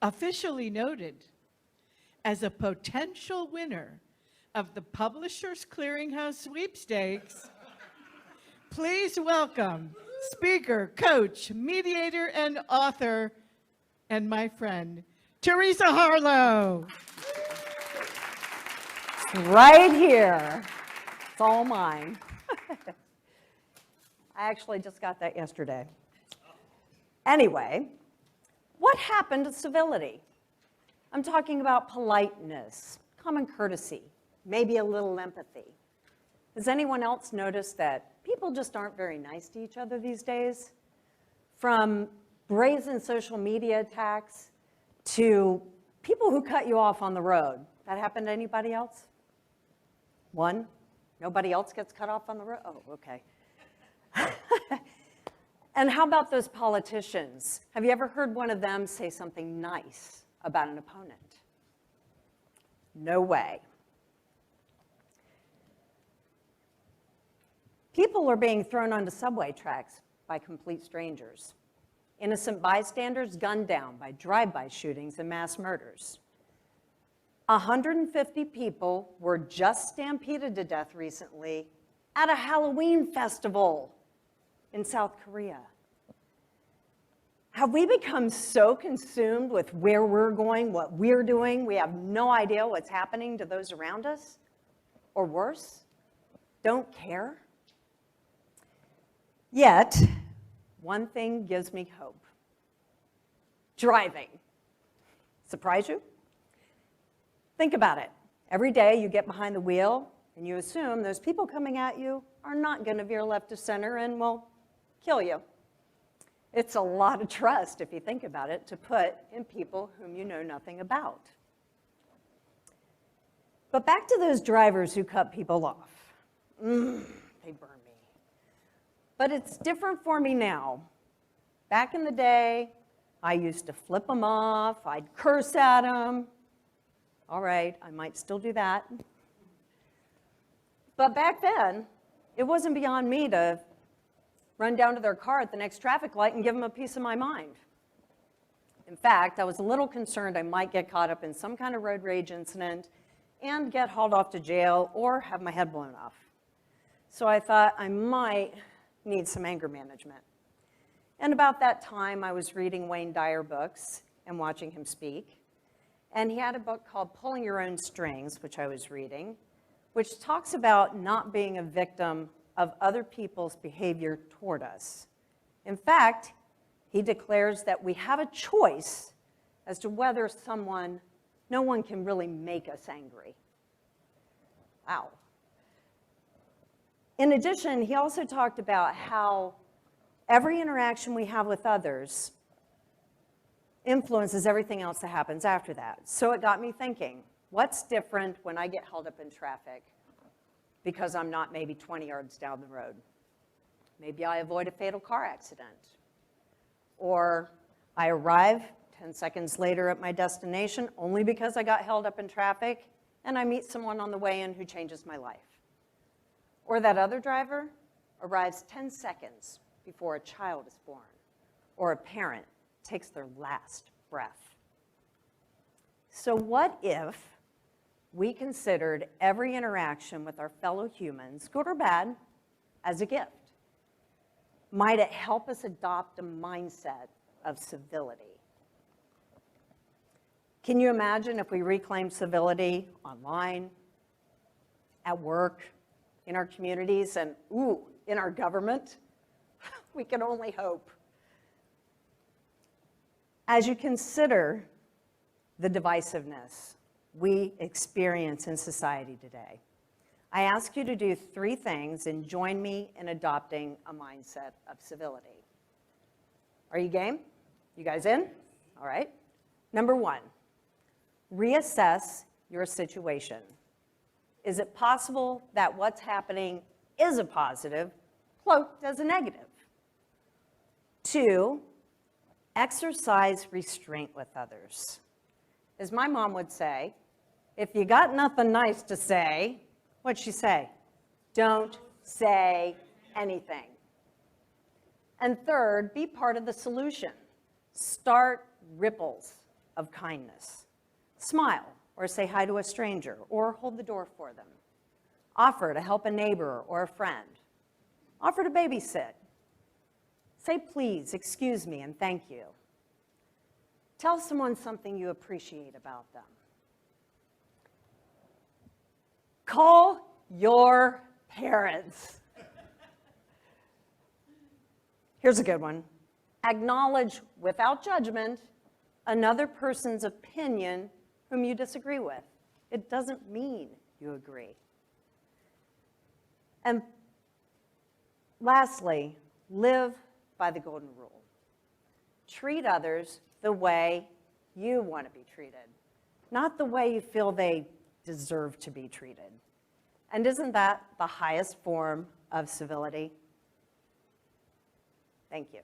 officially noted as a potential winner of the Publishers Clearinghouse Sweepstakes, please welcome speaker, coach, mediator, and author, and my friend, Teresa Harlow. Right here. It's all mine. I actually just got that yesterday. Anyway, what happened to civility? I'm talking about politeness, common courtesy, maybe a little empathy. Has anyone else noticed that people just aren't very nice to each other these days? From brazen social media attacks to people who cut you off on the road. That happened to anybody else? One? Nobody else gets cut off on the road? Oh, okay. And how about those politicians? Have you ever heard one of them say something nice about an opponent? No way. People are being thrown onto subway tracks by complete strangers. Innocent bystanders gunned down by drive-by shootings and mass murders. 150 people were just stampeded to death recently at a Halloween festival in South Korea. Have we become so consumed with where we're going, what we're doing, we have no idea what's happening to those around us? Or worse, don't care? Yet, one thing gives me hope. Driving. Surprise you? Think about it. Every day you get behind the wheel and you assume those people coming at you are not going to veer left of center and will kill you. It's a lot of trust, if you think about it, to put in people whom you know nothing about. But back to those drivers who cut people off. They burn me. But it's different for me now. Back in the day, I used to flip them off, I'd curse at them. All right, I might still do that. But back then, it wasn't beyond me to run down to their car at the next traffic light and give them a piece of my mind. In fact, I was a little concerned I might get caught up in some kind of road rage incident and get hauled off to jail or have my head blown off. So I thought I might need some anger management. And about that time, I was reading Wayne Dyer books and watching him speak. And he had a book called Pulling Your Own Strings, which I was reading, which talks about not being a victim of other people's behavior toward us. In fact, he declares that we have a choice as to whether no one can really make us angry. Wow. In addition, he also talked about how every interaction we have with others influences everything else that happens after that. So it got me thinking, what's different when I get held up in traffic because I'm not maybe 20 yards down the road? Maybe I avoid a fatal car accident. Or I arrive 10 seconds later at my destination only because I got held up in traffic and I meet someone on the way in who changes my life. Or that other driver arrives 10 seconds before a child is born, or a parent takes their last breath. So what if we considered every interaction with our fellow humans, good or bad, as a gift? Might it help us adopt a mindset of civility? Can you imagine if we reclaimed civility online, at work, in our communities, and in our government? We can only hope. As you consider the divisiveness we experience in society today, I ask you to do 3 things and join me in adopting a mindset of civility. Are you game? You guys in? All right. Number 1, reassess your situation. Is it possible that what's happening is a positive, cloaked as a negative? 2, exercise restraint with others. As my mom would say, if you got nothing nice to say, what'd she say? Don't say anything. And 3rd, be part of the solution. Start ripples of kindness. Smile or say hi to a stranger or hold the door for them. Offer to help a neighbor or a friend. Offer to babysit. Say please, excuse me, and thank you. Tell someone something you appreciate about them. Call your parents. Here's a good one. Acknowledge without judgment another person's opinion whom you disagree with. It doesn't mean you agree. And lastly, live by the golden rule. Treat others the way you want to be treated, not the way you feel they deserve to be treated. And isn't that the highest form of civility? Thank you.